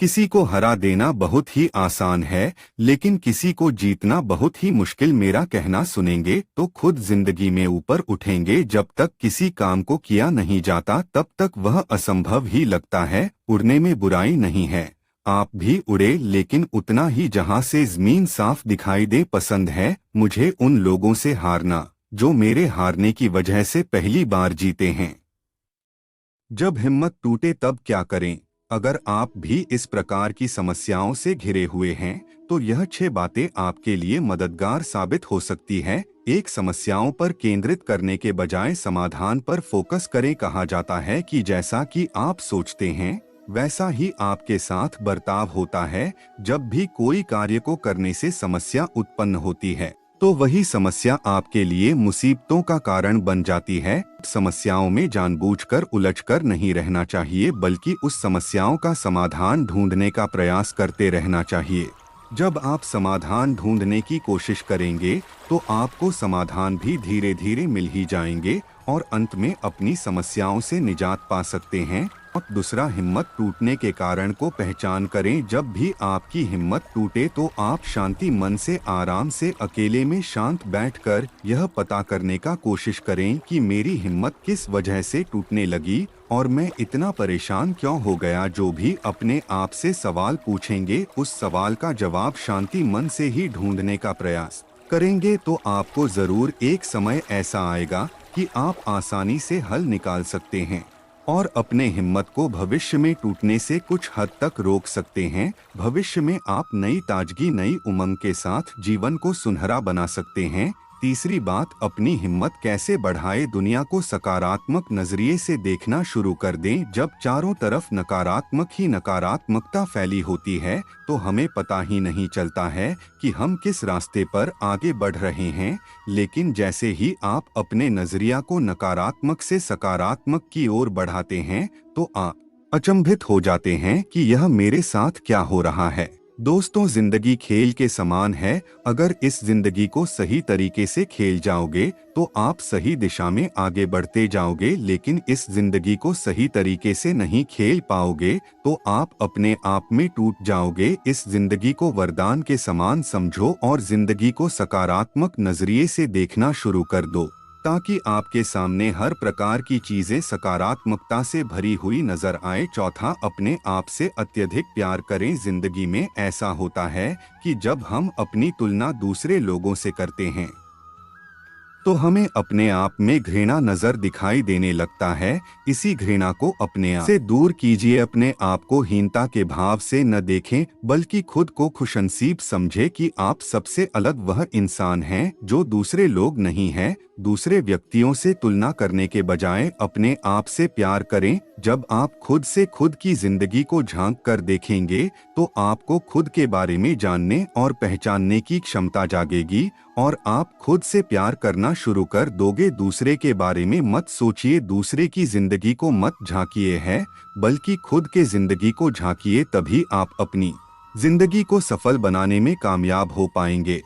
किसी को हरा देना बहुत ही आसान है, लेकिन किसी को जीतना बहुत ही मुश्किल। मेरा कहना सुनेंगे तो खुद जिंदगी में ऊपर उठेंगे। जब तक किसी काम को किया नहीं जाता तब तक वह असंभव ही लगता है। उड़ने में बुराई नहीं है, आप भी उड़े, लेकिन उतना ही जहां से जमीन साफ दिखाई दे। पसंद है मुझे उन लोगों से हारना जो मेरे हारने की वजह से पहली बार जीते हैं। जब हिम्मत टूटे तब क्या करें? अगर आप भी इस प्रकार की समस्याओं से घिरे हुए हैं तो यह 6 बातें आपके लिए मददगार साबित हो सकती है। एक, समस्याओं पर केंद्रित करने के बजाय समाधान पर फोकस करें। कहा जाता है कि जैसा कि आप सोचते हैं वैसा ही आपके साथ बर्ताव होता है। जब भी कोई कार्य को करने से समस्या उत्पन्न होती है तो वही समस्या आपके लिए मुसीबतों का कारण बन जाती है। समस्याओं में जानबूझकर उलझकर नहीं रहना चाहिए, बल्कि उस समस्याओं का समाधान ढूंढने का प्रयास करते रहना चाहिए। जब आप समाधान ढूंढने की कोशिश करेंगे तो आपको समाधान भी धीरे धीरे मिल ही जाएंगे और अंत में अपनी समस्याओं से निजात पा सकते हैं। और दूसरा, हिम्मत टूटने के कारण को पहचान करें। जब भी आपकी हिम्मत टूटे तो आप शांति मन से आराम से अकेले में शांत बैठकर यह पता करने का कोशिश करें कि मेरी हिम्मत किस वजह से टूटने लगी और मैं इतना परेशान क्यों हो गया। जो भी अपने आप से सवाल पूछेंगे उस सवाल का जवाब शांति मन से ही ढूंढने का प्रयास करेंगे तो आपको जरूर एक समय ऐसा आएगा कि आप आसानी से हल निकाल सकते हैं और अपने हिम्मत को भविष्य में टूटने से कुछ हद तक रोक सकते हैं। भविष्य में आप नई ताजगी, नई उमंग के साथ जीवन को सुनहरा बना सकते हैं। तीसरी बात, अपनी हिम्मत कैसे बढ़ाए? दुनिया को सकारात्मक नजरिए से देखना शुरू कर दें। जब चारों तरफ नकारात्मक ही नकारात्मकता फैली होती है तो हमें पता ही नहीं चलता है कि हम किस रास्ते पर आगे बढ़ रहे हैं। लेकिन जैसे ही आप अपने नजरिया को नकारात्मक से सकारात्मक की ओर बढ़ाते हैं तो आप अचंभित हो जाते हैं कि यह मेरे साथ क्या हो रहा है। दोस्तों, जिंदगी खेल के समान है। अगर इस जिंदगी को सही तरीके से खेल जाओगे तो आप सही दिशा में आगे बढ़ते जाओगे, लेकिन इस जिंदगी को सही तरीके से नहीं खेल पाओगे तो आप अपने आप में टूट जाओगे। इस जिंदगी को वरदान के समान समझो और जिंदगी को सकारात्मक नजरिए से देखना शुरू कर दो ताकि आपके सामने हर प्रकार की चीजें सकारात्मकता से भरी हुई नजर आए। चौथा, अपने आप से अत्यधिक प्यार करें। जिंदगी में ऐसा होता है कि जब हम अपनी तुलना दूसरे लोगों से करते हैं तो हमें अपने आप में घृणा नजर दिखाई देने लगता है। इसी घृणा को अपने आप से दूर कीजिए। अपने आप को हीनता के भाव से न देखें, बल्कि खुद को खुशनसीब समझे कि आप सबसे अलग वह इंसान हैं जो दूसरे लोग नहीं हैं। दूसरे व्यक्तियों से तुलना करने के बजाय अपने आप से प्यार करें। जब आप खुद से खुद की जिंदगी को झांक कर देखेंगे तो आपको खुद के बारे में जानने और पहचानने की क्षमता जागेगी और आप खुद से प्यार करना शुरू कर दोगे। दूसरे के बारे में मत सोचिए, दूसरे की जिंदगी को मत झांकिए है, बल्कि खुद के जिंदगी को झांकिए। तभी आप अपनी जिंदगी को सफल बनाने में कामयाब हो पाएंगे।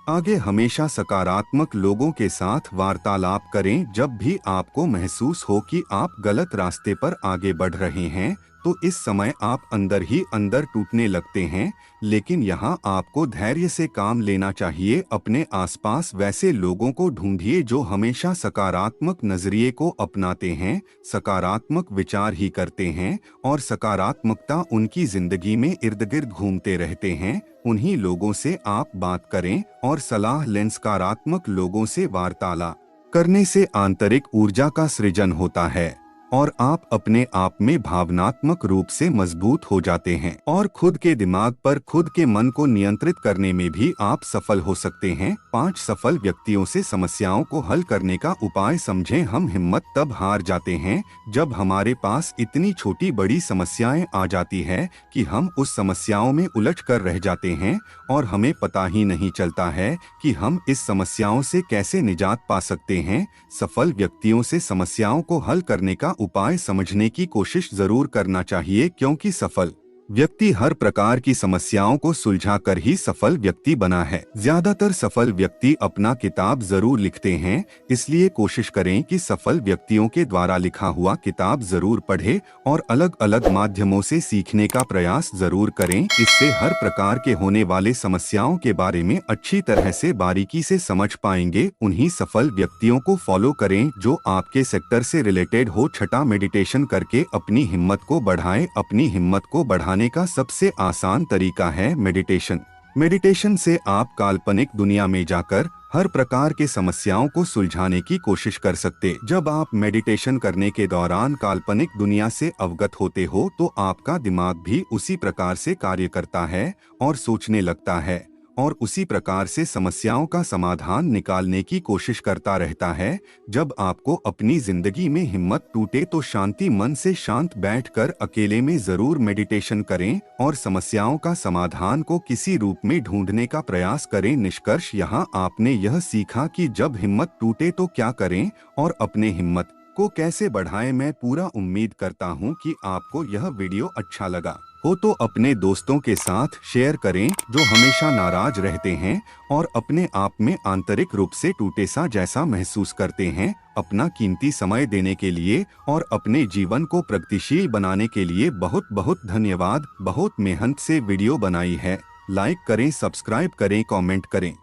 आगे हमेशा सकारात्मक लोगों के साथ वार्तालाप करें। जब भी आपको महसूस हो कि आप गलत रास्ते पर आगे बढ़ रहे हैं तो इस समय आप अंदर ही अंदर टूटने लगते हैं, लेकिन यहाँ आपको धैर्य से काम लेना चाहिए। अपने आसपास वैसे लोगों को ढूंढिए जो हमेशा सकारात्मक नजरिए को अपनाते हैं, सकारात्मक विचार ही करते हैं और सकारात्मकता उनकी जिंदगी में इर्द गिर्द घूमते रहते हैं। उन्हीं लोगों से आप बात करें और सलाह लें। सकारात्मक लोगों से वार्तालाप करने से आंतरिक ऊर्जा का सृजन होता है और आप अपने आप में भावनात्मक रूप से मजबूत हो जाते हैं और खुद के दिमाग पर, खुद के मन को नियंत्रित करने में भी आप सफल हो सकते हैं। 5 सफल व्यक्तियों से समस्याओं को हल करने का उपाय समझें। हम हिम्मत तब हार जाते हैं जब हमारे पास इतनी छोटी बड़ी समस्याएं आ जाती है कि हम उस समस्याओं में उलझ कर रह जाते हैं और हमें पता ही नहीं चलता है कि हम इस समस्याओं से कैसे निजात पा सकते हैं। सफल व्यक्तियों से समस्याओं को हल करने का उपाय समझने की कोशिश जरूर करना चाहिए, क्योंकि सफल व्यक्ति हर प्रकार की समस्याओं को सुलझाकर ही सफल व्यक्ति बना है। ज्यादातर सफल व्यक्ति अपना किताब जरूर लिखते हैं, इसलिए कोशिश करें कि सफल व्यक्तियों के द्वारा लिखा हुआ किताब जरूर पढ़ें और अलग अलग माध्यमों से सीखने का प्रयास जरूर करें। इससे हर प्रकार के होने वाले समस्याओं के बारे में अच्छी तरह से बारीकी से समझ पाएंगे। उन्हीं सफल व्यक्तियों को फॉलो करें जो आपके सेक्टर से रिलेटेड हो। छठा, मेडिटेशन करके अपनी हिम्मत को बढ़ाएं। अपनी हिम्मत को बढ़ाने का सबसे आसान तरीका है मेडिटेशन। मेडिटेशन से आप काल्पनिक दुनिया में जाकर हर प्रकार के समस्याओं को सुलझाने की कोशिश कर सकते। जब आप मेडिटेशन करने के दौरान काल्पनिक दुनिया से अवगत होते हो तो आपका दिमाग भी उसी प्रकार से कार्य करता है और सोचने लगता है और उसी प्रकार से समस्याओं का समाधान निकालने की कोशिश करता रहता है। जब आपको अपनी जिंदगी में हिम्मत टूटे तो शांति मन से शांत बैठकर अकेले में जरूर मेडिटेशन करें और समस्याओं का समाधान को किसी रूप में ढूंढने का प्रयास करें। निष्कर्ष, यहाँ आपने यह सीखा कि जब हिम्मत टूटे तो क्या करें और अपने हिम्मत को कैसे बढ़ाएं। मैं पूरा उम्मीद करता हूँ कि आपको यह वीडियो अच्छा लगा हो तो अपने दोस्तों के साथ शेयर करें जो हमेशा नाराज रहते हैं और अपने आप में आंतरिक रूप से टूटे सा जैसा महसूस करते हैं। अपना कीमती समय देने के लिए और अपने जीवन को प्रगतिशील बनाने के लिए बहुत बहुत धन्यवाद। बहुत मेहनत से वीडियो बनाई है। लाइक करें, सब्सक्राइब करें, कमेंट करें।